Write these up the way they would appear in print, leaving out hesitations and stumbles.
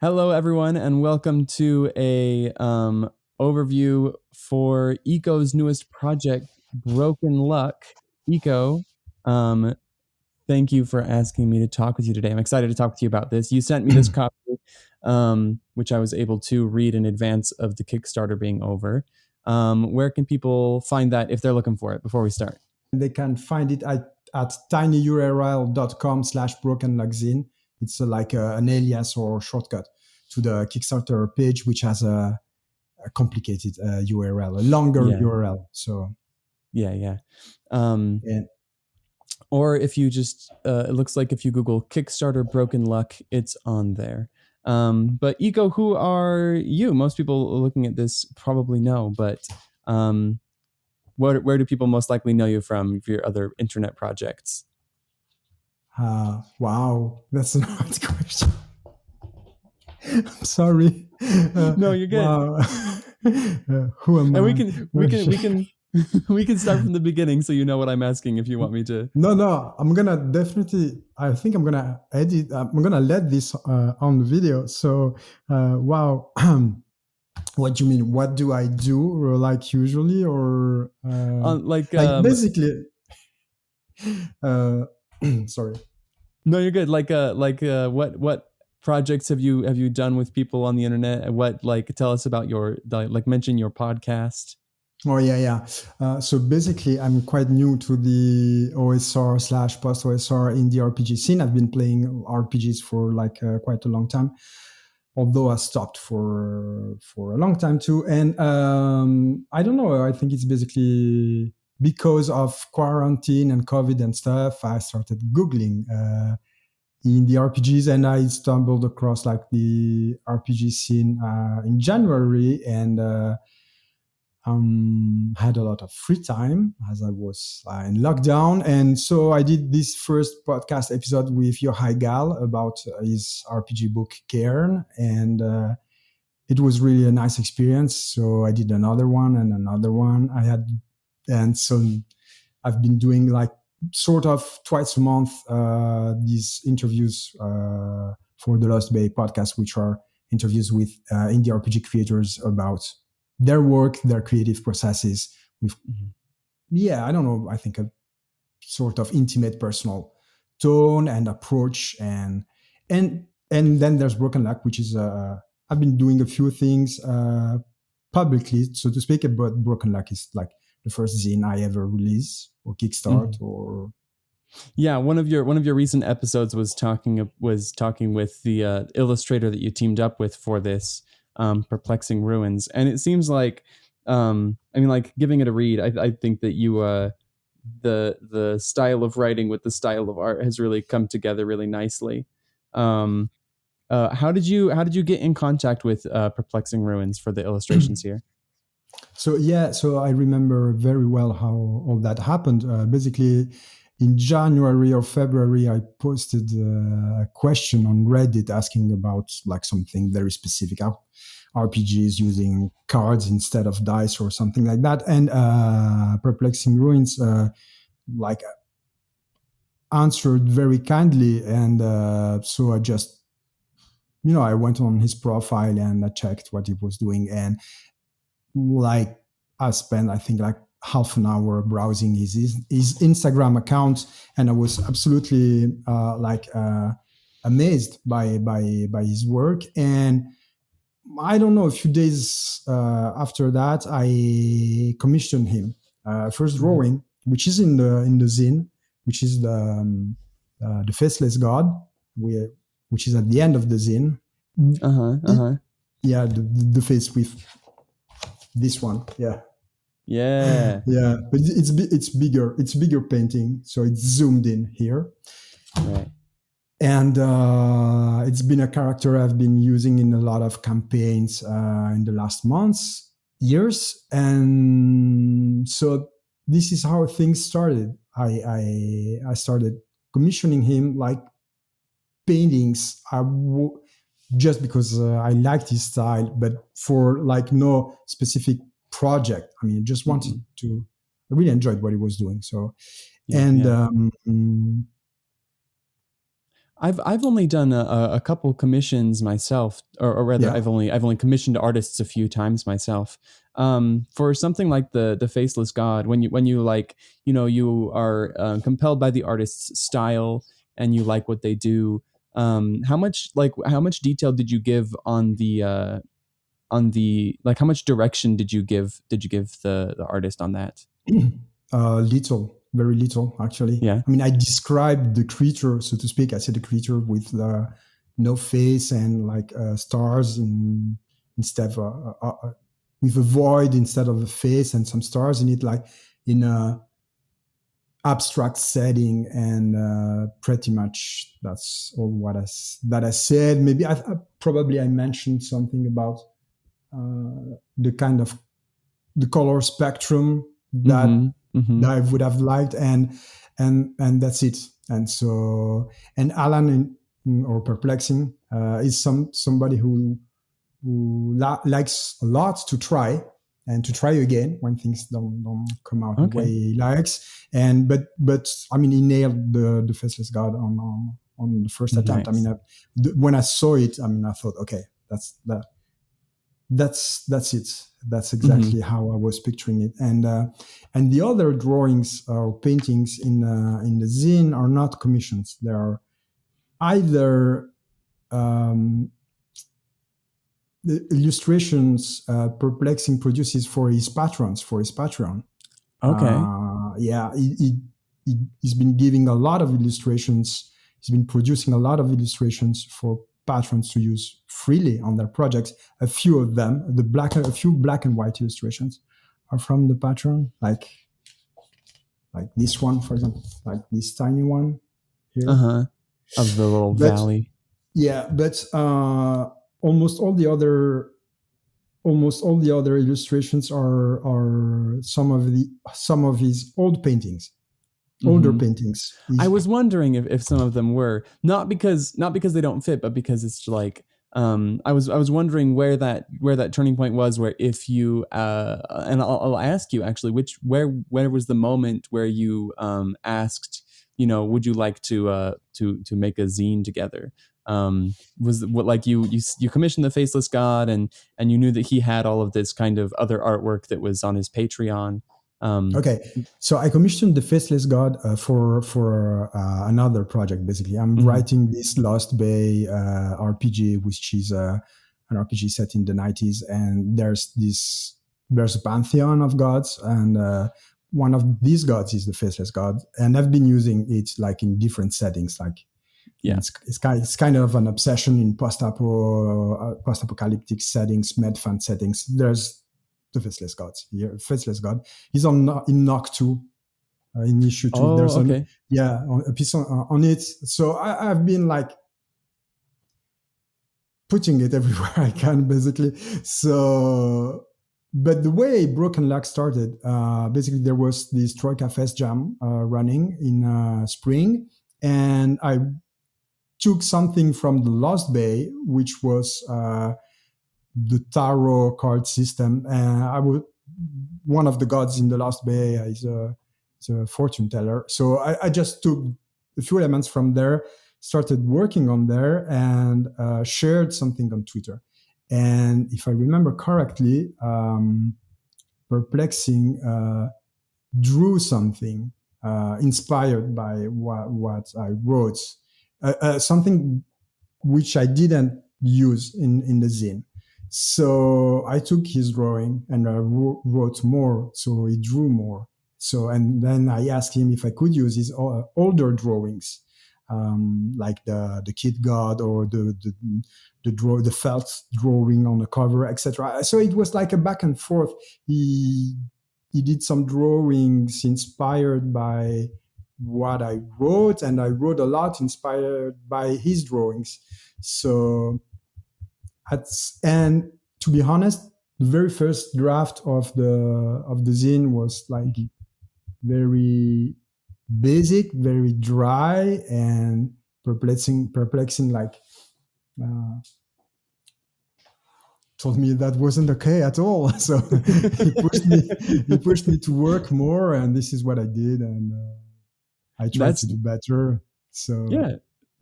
Hello, everyone, and welcome to a overview for Eco's newest project, Broken Luck. Eco, um, thank you for asking me to talk with you today. I'm excited to talk with you about this. You sent me this copy, which I was able to read in advance of the Kickstarter being over. Where can people find that if they're looking for it before we start? They can find it at tinyurl.com/brokenluckzine. It's an alias or shortcut to the Kickstarter page, which has a complicated URL, a longer URL. So yeah. and Or if you just, it looks like if you Google Kickstarter Broken Luck, it's on there. But Eco, who are you? Most people looking at this probably know, but where do people most likely know you from for your other internet projects? wow, that's a hard question. I'm sorry. No, you're good. Wow. Who am I? And we can start from the beginning so you know what I'm asking if you want me to. No, I'm gonna definitely. I think I'm gonna edit. I'm gonna let this on the video. So, wow. What do you mean? What do I do? Like usually, or Like basically? Sorry. No, you're good. What projects have you done with people on the internet? What tell us about mention your podcast. Oh yeah. So basically, I'm quite new to the OSR/post OSR indie RPG scene. I've been playing RPGs for quite a long time, although I stopped for a long time too. And I don't know. I think it's basically because of quarantine and COVID and stuff. I started Googling in the RPGs, and I stumbled across the RPG scene in January, and had a lot of free time as I was in lockdown. And so I did this first podcast episode with Yohai Gal about his RPG book Cairn, and it was really a nice experience. So I did another one and another one. And so I've been doing sort of twice a month these interviews for the Lost Bay podcast, which are interviews with indie RPG creators about their work, their creative processes with, I don't know, I think a sort of intimate personal tone and approach. And then there's Broken Luck, which is, I've been doing a few things publicly, so to speak, but Broken Luck is like the first zine I ever release or kickstart or. Yeah, one of your recent episodes was talking with the illustrator that you teamed up with for this, Perplexing Ruins, and it seems like, giving it a read, I think that you the style of writing with the style of art has really come together really nicely. How did you get in contact with Perplexing Ruins for the illustrations here? So I remember very well how all that happened. Basically, in January or February, I posted a question on Reddit asking about something very specific, RPGs using cards instead of dice or something like that. And Perplexing Ruins answered very kindly. And so I just, I went on his profile and I checked what he was doing. And I spent, I think, half an hour browsing his Instagram account, and I was absolutely amazed by his work. And I don't know, a few days after that, I commissioned him first drawing, which is in the zine, which is the Faceless God, which is at the end of the zine. Yeah, the face with this one. Yeah, but it's bigger painting, so it's zoomed in here. Right. And it's been a character I've been using in a lot of campaigns in the last years. And so this is how things started. I started commissioning him paintings just because I liked his style, but for no specific project. I mean, I just wanted to. I really enjoyed what he was doing. So, I've only done a couple commissions myself, or rather, Yeah. I've only commissioned artists a few times myself. For something like the Faceless God, when you like, you are compelled by the artist's style and you like what they do. How much detail did you give on the like how much direction did you give the artist on that? Little, very little, actually. Yeah. I mean, I described the creature, so to speak. I said the creature with no face and like stars instead of with a void instead of a face and some stars in it, like in a abstract setting, and pretty much that's all that I said. Maybe probably I mentioned something about the kind of the color spectrum that Mm-hmm. Mm-hmm. that I would have liked, and that's it. And so, and Alan or Perplexing is somebody who likes a lot to try and to try again when things don't come out the way Okay. he likes. And but I mean, he nailed the Faceless God on the first attempt. I Nice. mean, when I saw it, I mean, I thought, okay, that's it. That's Mm-hmm. exactly how I was picturing it. And the other drawings or paintings in the zine are not commissions. They are either the illustrations Perplexing produces for his patrons, for his Patreon. Okay. Yeah, he's been giving a lot of illustrations. He's been producing a lot of illustrations for patrons to use freely on their projects. A few of them, a few black and white illustrations, are from the Patreon, like this one, for example, like this tiny one here. Uh-huh. Of the little But valley. yeah, but almost all the other illustrations are some of his older paintings. I was wondering if some of them were not because they don't fit, but because it's like I was wondering where that turning point was, where if you and I'll ask you actually where was the moment where you asked, would you like to make a zine together? Was what like you commissioned the Faceless God, and you knew that he had all of this kind of other artwork that was on his Patreon. Okay, so I commissioned the Faceless God for another project. Basically, I'm writing this Lost Bay RPG, which is an RPG set in the 90s, and there's a pantheon of gods, and one of these gods is the Faceless God, and I've been using it like in different settings, like. Yeah. It's kind of an obsession in post-apocalyptic settings, medfan settings. There's the Faceless Gods. Faceless God. He's in Knock 2, in issue 2. Oh, There's okay. a piece on it. So I've been like putting it everywhere I can, basically. So, but the way Broken Luck started, basically there was this Troika Fest Jam running in spring, and I took something from the Lost Bay, which was the tarot card system. And one of the gods in the Lost Bay is a fortune teller. So I just took a few elements from there, started working on there, and shared something on Twitter. And if I remember correctly, Perplexing drew something inspired by what I wrote. Something which I didn't use in the zine. So I took his drawing and I wrote more. So he drew more. So, and then I asked him if I could use his older drawings, like the Kid God or the felt drawing on the cover, etc. So it was like a back and forth. He did some drawings inspired by what I wrote, and I wrote a lot inspired by his drawings. So, and to be honest, the very first draft of the zine was like very basic, very dry, and perplexing. Like told me that wasn't okay at all. So he pushed me to work more, and this is what I did, and I tried to do better. So yeah,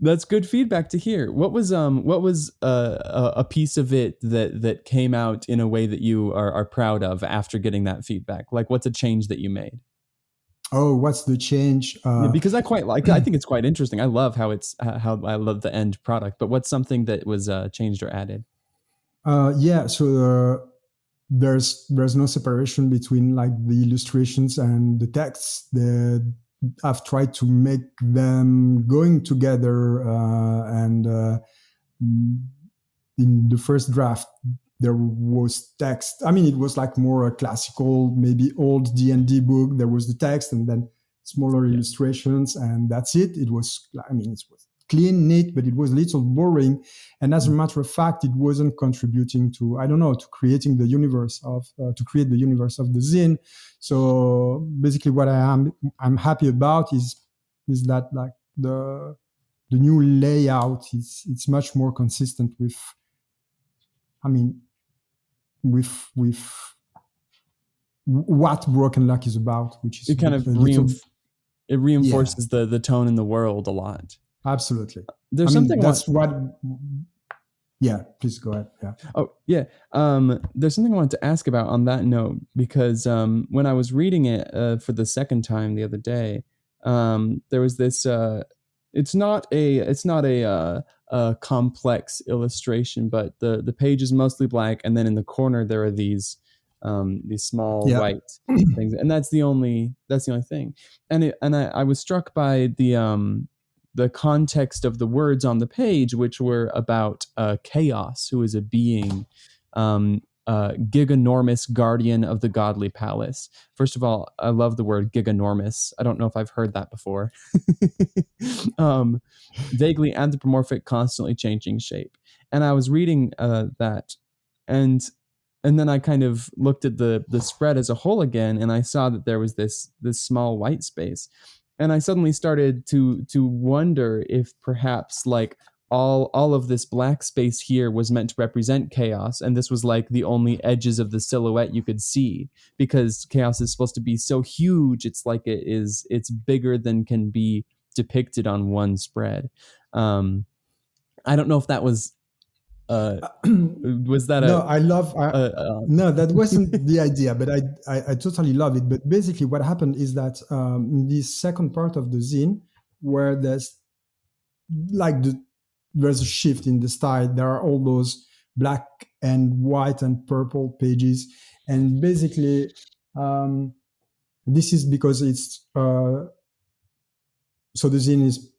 That's good feedback to hear. What was a piece of it that came out in a way that you are proud of after getting that feedback? Like, what's a change that you made? Oh, what's the change? Yeah, because I quite like. I think it's quite interesting. I love how it's how I love the end product. But what's something that was changed or added? Yeah, so there's no separation between like the illustrations and the texts. I've tried to make them going together, and in the first draft there was text. I mean, it was like more a classical, maybe old D&D book. There was the text and then smaller Yeah. illustrations, and that's it. It was, I mean, it was clean, neat, but it was a little boring. And as a matter of fact, it wasn't contributing to, I don't know, to creating the universe of, to create the universe of the zine. So basically what I'm happy about is that like the new layout is, it's much more consistent with, I mean, with what Broken Luck is about, which is It kind of a little, it yeah, reinforces the tone in the world a lot. absolutely. I There's mean, something I want. that's what. Yeah, please go ahead. Yeah. Oh yeah. There's something I wanted to ask about on that note because when I was reading it for the second time the other day, there was this. It's not a complex illustration, but the page is mostly black, and then in the corner there are these small Yeah. white things, and that's the only thing. And I was struck by the context of the words on the page, which were about Chaos, who is a being, giganormous guardian of the godly palace. First of all, I love the word giganormous. I don't know if I've heard that before. um, Vaguely anthropomorphic, constantly changing shape. And I was reading that, and and then I kind of looked at the spread as a whole again, and I saw that there was this small white space, and I suddenly started to wonder if perhaps like all of this black space here was meant to represent chaos, and this was like the only edges of the silhouette you could see, because chaos is supposed to be so huge. It's like it's bigger than can be depicted on one spread. I don't know if that was that No, a, I love. No, that wasn't the idea, but I totally love it. But basically, what happened is that in this second part of the zine, where there's like there's a shift in the style. There are all those black and white and purple pages, and basically, this is because it's so the zine is,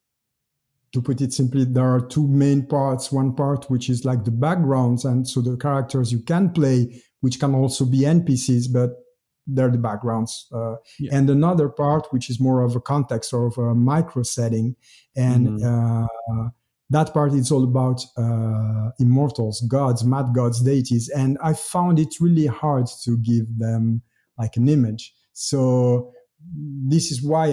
to put it simply, there are two main parts. One part which is like the backgrounds, and so the characters you can play, which can also be NPCs, but they're the backgrounds. yeah. And another part which is more of a context or of a micro setting, and that part is all about immortals, gods, mad gods, deities, and I found it really hard to give them like an image. So this is why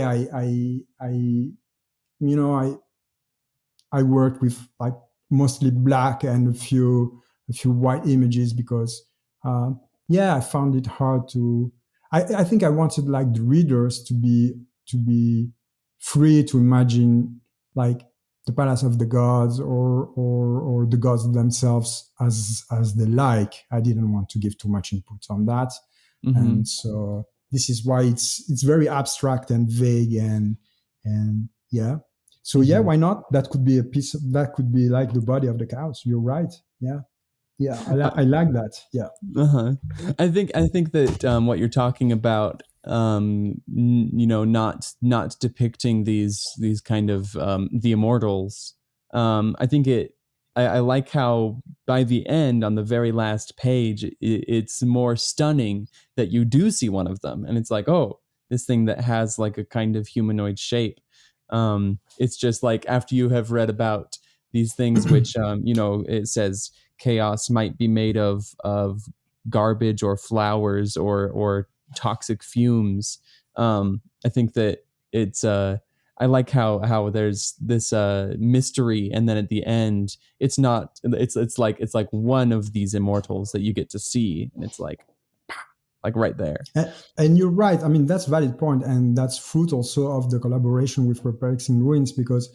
I worked with like mostly black and a few white images because I found it hard to. I think I wanted like the readers to be free to imagine like the palace of the gods or the gods themselves as they like. I didn't want to give too much input on that, and so this is why it's very abstract and vague and yeah. So yeah, why not? That could be a piece. That could be like the body of the cows. You're right. Yeah, yeah. I like that. Yeah. Uh-huh. I think that what you're talking about, not depicting these kind of the immortals. I think I like how by the end, on the very last page, it's more stunning that you do see one of them, and it's like, oh, this thing that has like a kind of humanoid shape. It's just like after you have read about these things, which it says chaos might be made of garbage or flowers or toxic fumes. I think that it's I like how there's this mystery, and then at the end, it's like one of these immortals that you get to see, and it's like right there. And you're right. I mean, that's a valid point, and that's fruit also of the collaboration with Perplexing Ruins, because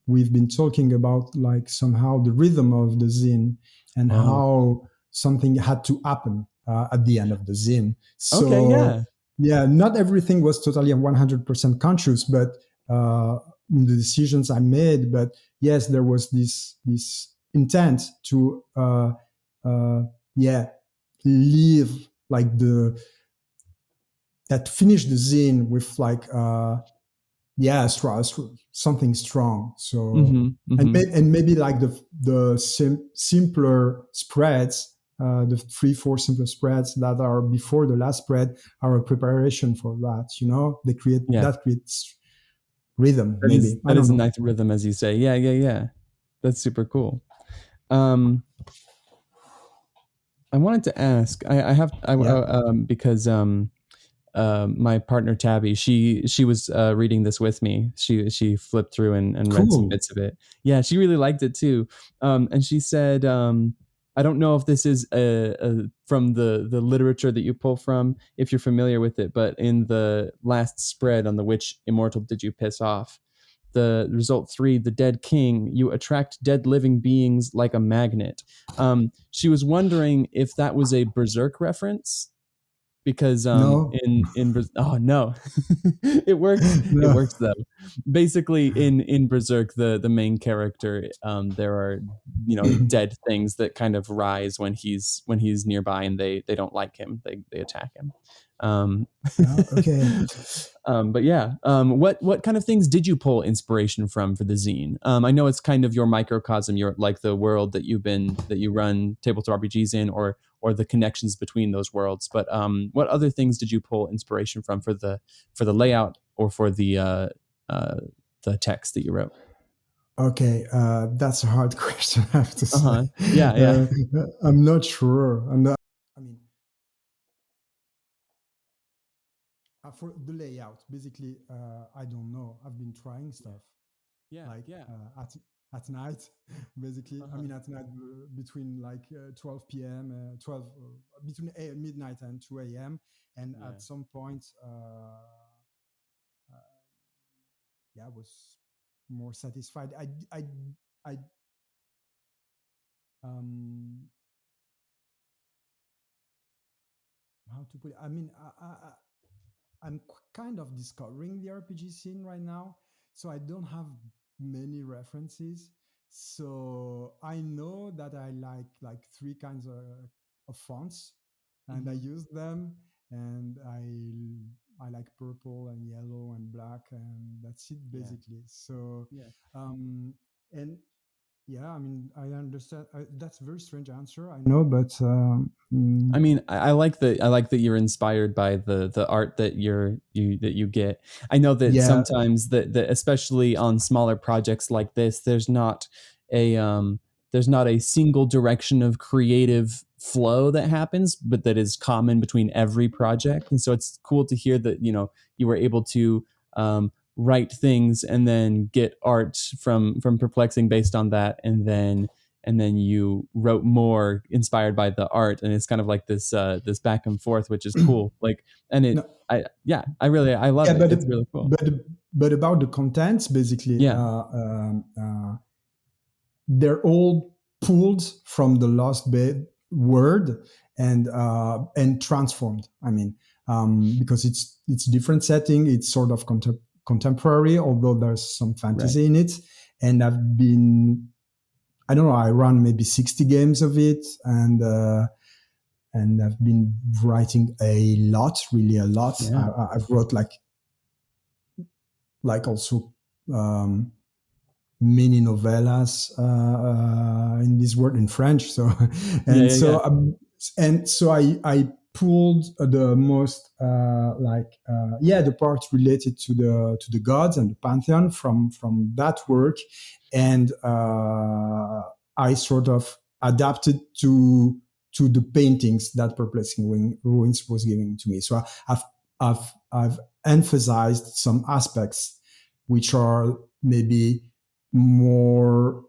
we've been talking about like somehow the rhythm of the zine and Oh, how something had to happen at the end of the zine. okay, So yeah. yeah, not everything was totally 100% conscious, but uh, the decisions I made. But yes, there was this intent to yeah, leave like the that finish the zine with like yeah, something strong. So Mm-hmm. Mm-hmm. and maybe like the simpler spreads, the 3-4 simpler spreads that are before the last spread are a preparation for that. You know, Yeah. that creates rhythm. That is Maybe I that don't is a know. nice rhythm, as you say. Yeah, yeah, yeah. That's super cool. Um, I wanted to ask. I have Yeah, because my partner Tabby, she was reading this with me. She flipped through and read some cool. bits of it. Yeah, she really liked it too. And she said, I don't know if this is from the literature that you pull from, if you're familiar with it, but in the last spread on the which immortal did you piss off, the result 3, the dead king, you attract dead living beings like a magnet. She was wondering if that was a berserk reference, because No, oh no, no. it works though. Basically in berserk, the main character, there are, dead things that kind of rise when he's nearby, and they don't like him, they attack him. um Okay. but yeah, what kind of things did you pull inspiration from for the zine? I know it's kind of your microcosm, your like the world that you run tabletop RPGs in, or the connections between those worlds. But what other things did you pull inspiration from for the layout, or for uh, the text that you wrote? Okay, that's a hard question. I have to Uh say, huh. Yeah. Yeah. uh, I'm not sure. I'm not. I mean, for the layout, basically, I don't know. I've been trying Yeah. stuff Yeah. like Yeah. at night, basically. Uh I huh. mean, at night between like 12 p.m., 12 between midnight and 2 a.m. And Yeah. at some point, yeah, I was more satisfied. I um, how to put it? I mean, I'm kind of discovering the RPG scene right now, so I don't have many references. So I know that I like three kinds of fonts, and I Mm-hmm. use them. And I like purple and yellow and black, and that's it Yeah. basically. So, Yeah. um, and yeah, I mean, I understand. That's a very strange answer, I know, but I mean, I like that you're inspired by the art that you get. I know that yeah. sometimes that especially on smaller projects like this, a there's not a single direction of creative flow that happens, but that is common between every project. And so it's cool to hear that, you were able to write things and then get art from Perplexing based on that, and then you wrote more inspired by the art, and it's kind of like this back and forth, which is cool. Like, and No, I love yeah, it. It's really cool. but but about the contents, basically, Yeah. they're all pulled from the Lost Bay word and transformed. I mean, because it's different setting. It's sort of contemporary, although there's some Right. fantasy in it. And I don't know, I run maybe 60 games of it, and I've been writing a lot, really a lot. Yeah. I've wrote like also mini novellas in this word in French. So Yeah. and Yeah. Yeah. so I pulled the most yeah, the parts related to the gods and the pantheon from that work, and I sort of adapted to the paintings that Perplexing Ruins was giving to me. So I've emphasized some aspects which are maybe more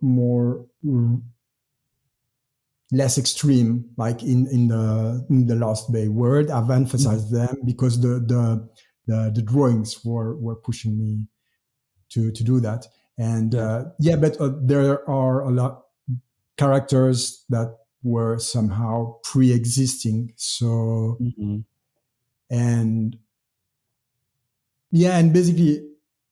less extreme, like in the Lost Bay world. I've Mhm. emphasized them because the drawings were pushing me to do that. And Yeah. but there are a lot characters that were somehow pre-existing. So Mm-hmm. and and basically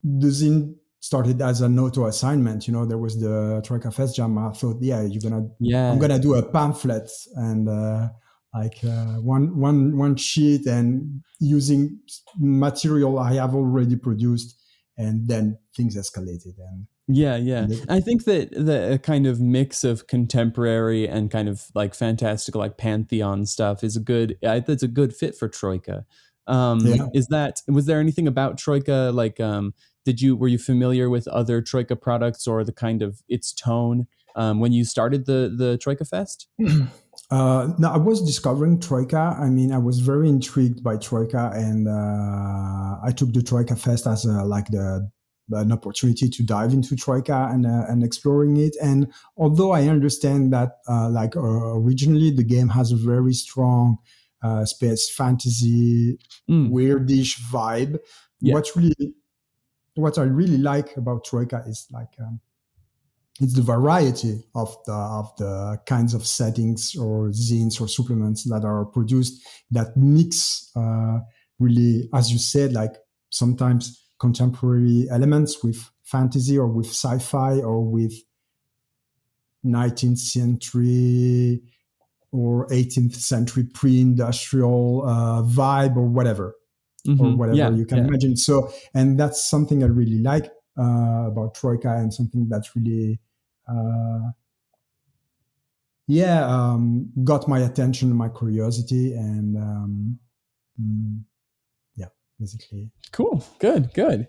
the zine started as an auto assignment. There was the Troika Fest Jam. I thought, I'm Yeah. gonna do a pamphlet and one sheet and using material I have already produced, and then things escalated. Yeah, yeah. And I think that the kind of mix of contemporary and kind of like fantastical, like pantheon stuff is a good. That's a good fit for Troika. yeah. Was there anything about Troika like? Were you familiar with other Troika products or the kind of its tone when you started the Troika Fest? No, I was discovering Troika. I mean, I was very intrigued by Troika, and I took the Troika Fest as an opportunity to dive into Troika and exploring it. And although I understand that, originally the game has a very strong space fantasy, Mm, weirdish vibe. yeah. What I really like about Troika is it's the variety of the kinds of settings or zines or supplements that are produced that mix really, as you said, like sometimes contemporary elements with fantasy or with sci-fi or with 19th century or 18th century pre-industrial vibe or Mm-hmm. whatever Yeah, you can yeah. imagine. So, and that's something I really like about Troika, and something that's really, got my attention, my curiosity, and mm, yeah, basically. Cool. Good. Good.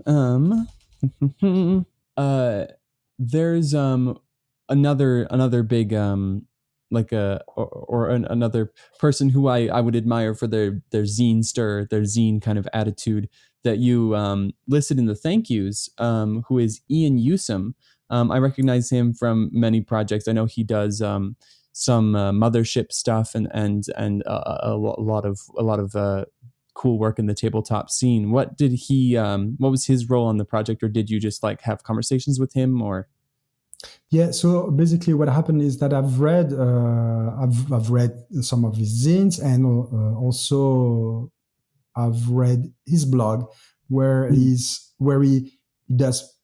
um. uh. There's another big like another person who I would admire for their zine stir, their zine kind of attitude that you listed in the thank yous, who is Ian Newsom. I recognize him from many projects. I know he does some mothership stuff and a lot of cool work in the tabletop scene. What was his role on the project, or did you just like have conversations with him, or? Yeah, so basically, what happened is that I've read some of his zines, and also I've read his blog, Mm, where he does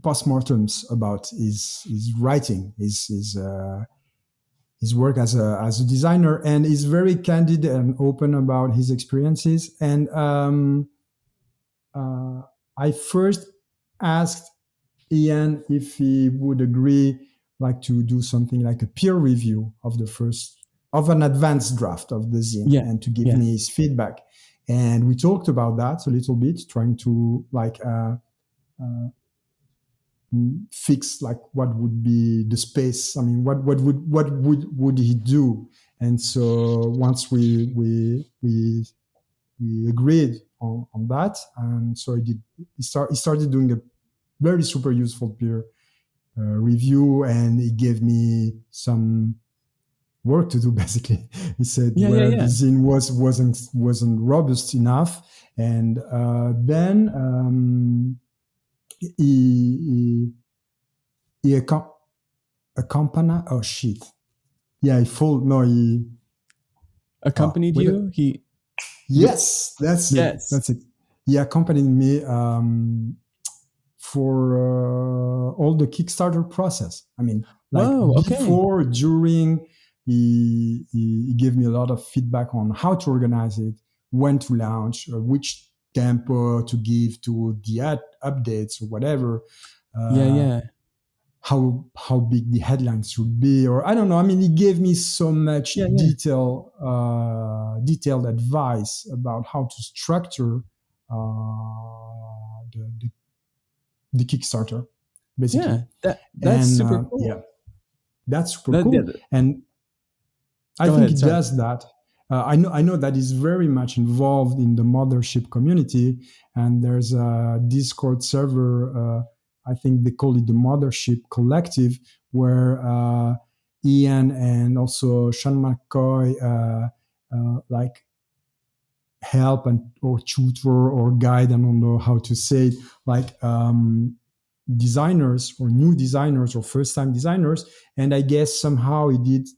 postmortems about his writing, his work as a designer, and he's very candid and open about his experiences. And I first asked Ian if he would agree, like, to do something like a peer review of an advanced draft of the zine, yeah, and to give yeah, me his feedback. And we talked about that a little bit, trying to uh, fix like what would be the space. I mean, what would he do? And so once we agreed on that, and so he started doing a very super useful peer review, and he gave me some work to do. Basically, he said yeah, yeah, where the yeah. zine wasn't robust enough, and then he accompanied. Oh shit! Yeah, he full. No, he. Oh, Accompanied wait. you? He w- Yes, that's it. yes. That's it. He accompanied me for all the Kickstarter process. I mean, like Whoa, okay. before, during, he gave me a lot of feedback on how to organize it, when to launch, which tempo to give to the updates or whatever. Yeah, Uh, yeah. how big the headlines should be, or I don't know. I mean, he gave me so much Yeah, yeah. detailed advice about how to structure the Kickstarter, Yeah. basically. That's And super yeah, cool. that's super That, yeah, cool. And I go think he ahead, sorry. does that. I know that he's very much involved in the mothership community, and there's a Discord server. I think they call it the Mothership Collective, where Ian and also Sean McCoy like help and or tutor or guide, I don't know how to say it, like designers or new designers or first time designers. And I guess somehow he did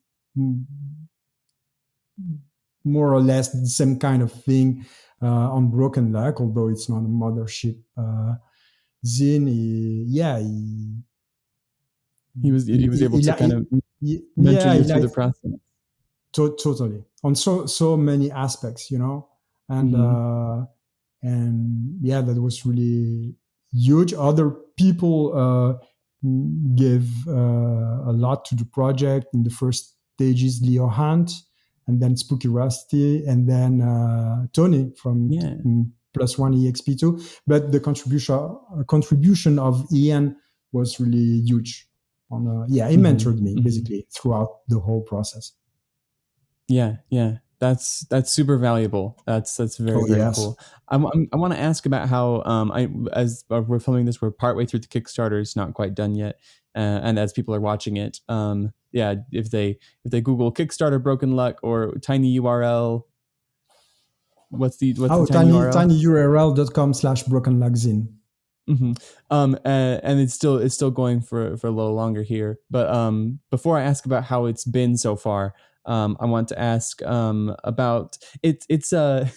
more or less the same kind of thing on Broken Luck, although it's not a mothership zine. He was able to kind of mentor yeah, you through the process. Totally, on so many aspects, and and yeah, that was really huge. Other people gave a lot to the project. In the first stages, Leo Hunt, and then Spooky Rusty, and then Tony from Plus One EXP2. But the contribution of Ian was really huge. He mentored me basically throughout the whole process. Yeah, that's super valuable. That's very cool. I want to ask about how as we're filming this, we're partway through the Kickstarter. It's not quite done yet, and as people are watching it, if they Google Kickstarter Broken Luck or Tiny URL, what's the tiny URL? tinyurl.com/brokenluckzine. And it's still going for a little longer here. But before I ask about how it's been so far, I want to ask about it's I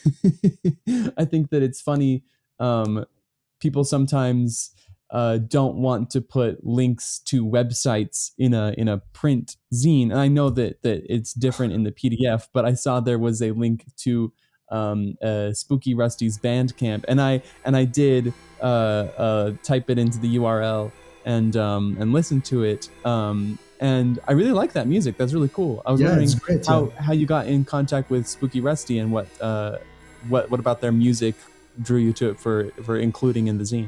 think that it's funny. People sometimes don't want to put links to websites in a print zine, and I know that it's different in the PDF. But I saw there was a link to Spooky Rusty's Bandcamp, and I did type it into the URL and listen to it. And I really like that music. That's really cool. I was wondering how you got in contact with Spooky Rusty and what about their music drew you to it for including in the zine.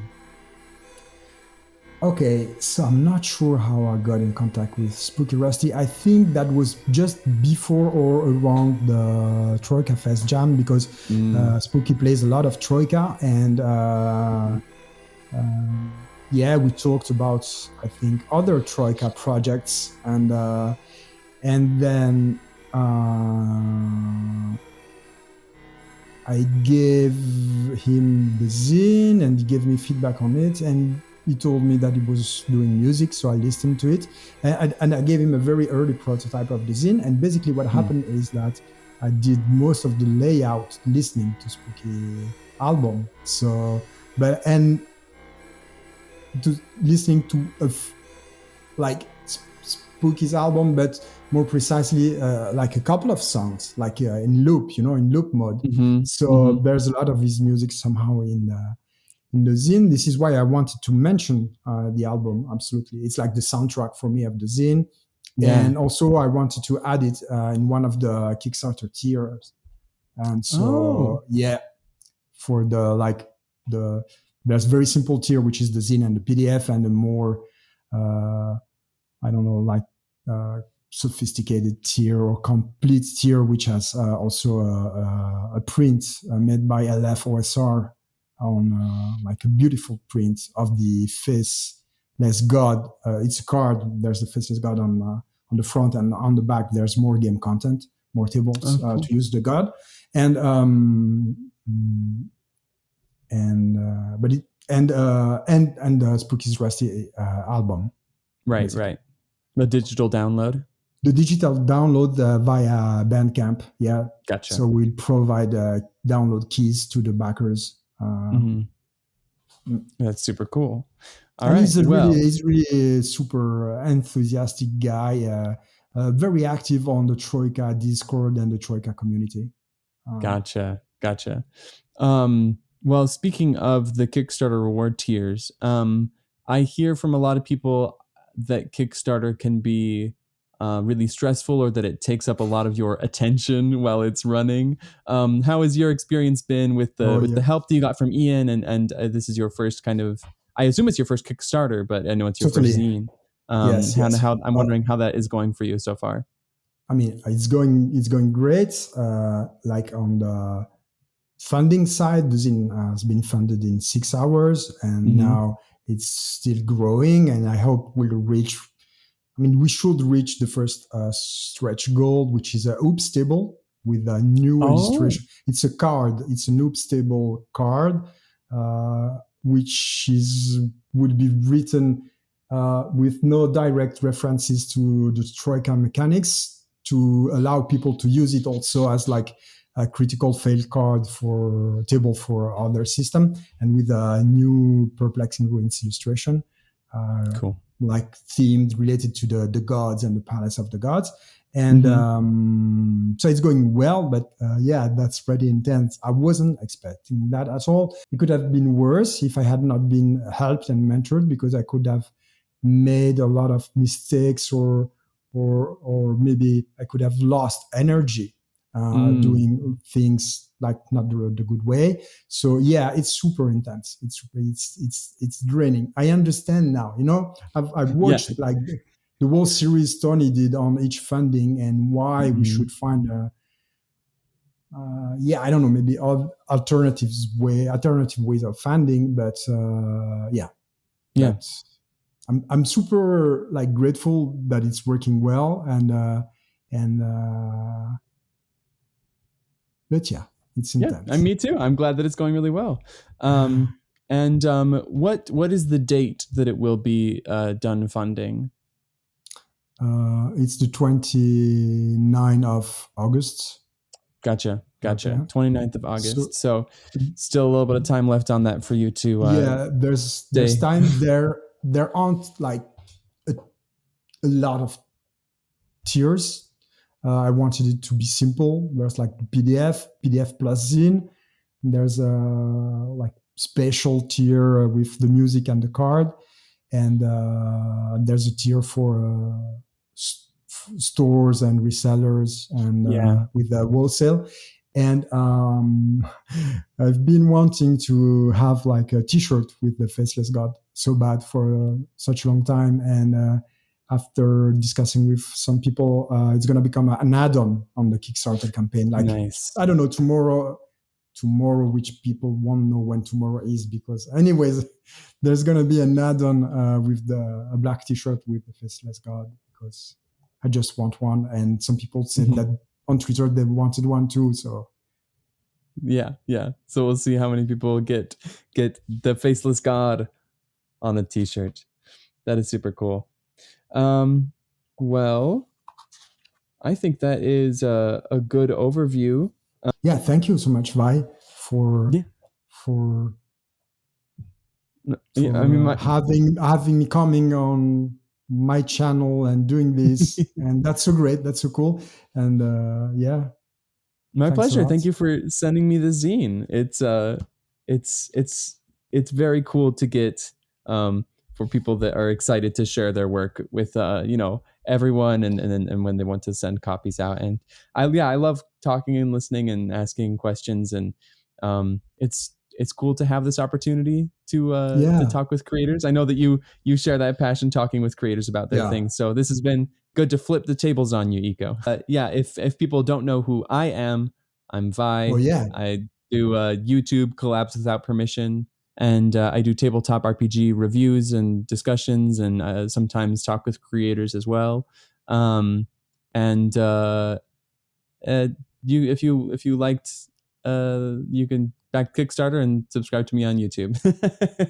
Okay, so I'm not sure how I got in contact with Spooky Rusty. I think that was just before or around the Troika Fest Jam, because Spooky plays a lot of Troika, and we talked about, I think, other Troika projects, and then I gave him the zine, and he gave me feedback on it, and he told me that he was doing music, so I listened to it, and I gave him a very early prototype of the zine. And basically what happened is that I did most of the layout listening to Spooky album. So, listening to Spooky's album, but more precisely like a couple of songs, like in loop, in loop mode. There's a lot of his music somehow in the zine. This is why I wanted to mention the album. Absolutely, it's like the soundtrack for me of the zine. And also I wanted to add it in one of the Kickstarter tiers. And so for there's very simple tier, which is the zine and the PDF, and the more sophisticated tier or complete tier, which has also a print made by LFOSR on like a beautiful print of the Faceless God. It's a card. There's the Faceless God on the front, and on the back there's more game content, more tables to use the God, and Spooky's Rusty album. Right, basically. Right. The digital download. The digital download via Bandcamp. Yeah. Gotcha. So we'll provide download keys to the backers. That's super cool. He's really a super enthusiastic guy, very active on the Troika Discord and the Troika community. Gotcha. Well, speaking of the Kickstarter reward tiers, I hear from a lot of people that Kickstarter can be really stressful, or that it takes up a lot of your attention while it's running. How has your experience been with the help that you got from Ian? And this is your first kind of, I assume it's your first Kickstarter, but I know it's your first zine. Yes. I'm wondering how that is going for you so far. I mean, it's going great. Like on the funding side, the zine has been funded in 6 hours, and now it's still growing, and I hope we should reach the first stretch goal, which is a oops table, with a new Oh, illustration. It's a card. It's an OOP stable card, which would be written with no direct references to the Troika mechanics, to allow people to use it also as like a critical fail card for table for other system, and with a new Perplexing Ruins illustration, cool. like themed related to the gods and the palace of the gods. And so it's going well, but yeah, that's pretty intense. I wasn't expecting that at all. It could have been worse if I had not been helped and mentored, because I could have made a lot of mistakes, or maybe I could have lost energy doing things like not the good way. So yeah, it's super intense. It's draining. I understand now. I've Yeah. watched like the whole series Tony did on each funding, and why we should find I don't know, maybe alternative ways of funding. But Yeah. that's I'm super like grateful that it's working well, and but yeah, it's Yeah. intense. And me too. I'm glad that it's going really well. And what is the date that it will be done funding? It's the 29th of August. Gotcha. Okay. 29th of August. So still a little bit of time left on that for you to yeah, there's time. There aren't like a lot of tiers. I wanted it to be simple. There's like PDF plus zine. There's a like special tier with the music and the card, and there's a tier for stores and resellers, and with the wholesale. And I've been wanting to have like a T-shirt with the Faceless God so bad for such a long time, and after discussing with some people, it's going to become an add-on on the Kickstarter campaign. Like, nice. I don't know, tomorrow, which people won't know when tomorrow is, because anyways, there's going to be an add-on with a black T-shirt with the Faceless God, because I just want one. And some people said that on Twitter they wanted one too. So yeah. So we'll see how many people get the Faceless God on a T-shirt. That is super cool. Well, I think that is a good overview. Yeah, thank you so much, Vi, for having me coming on my channel and doing this. And that's so great. That's so cool. And yeah. My pleasure. Thank you for sending me the zine. It's very cool to get for people that are excited to share their work with everyone, and when they want to send copies out. And I love talking and listening and asking questions, and it's cool to have this opportunity to talk with creators. I know that you share that passion talking with creators about their things. So this has been good to flip the tables on you, Eco. If people don't know who I am, I'm Vi. Oh, yeah. I do YouTube Collabs Without Permission, and I do tabletop RPG reviews and discussions, and sometimes talk with creators as well. If you liked, you can back Kickstarter and subscribe to me on YouTube.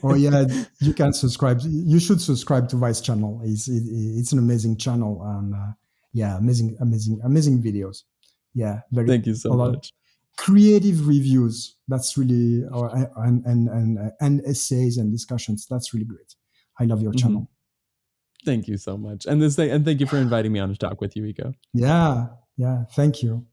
Oh yeah, you can subscribe. You should subscribe to Vi's channel. It's an amazing channel, and amazing videos. Yeah, thank you so much. Creative reviews. That's really and essays and discussions. That's really great. I love your channel. Thank you so much, and thank you for inviting me on to talk with you, Eco. Yeah, thank you.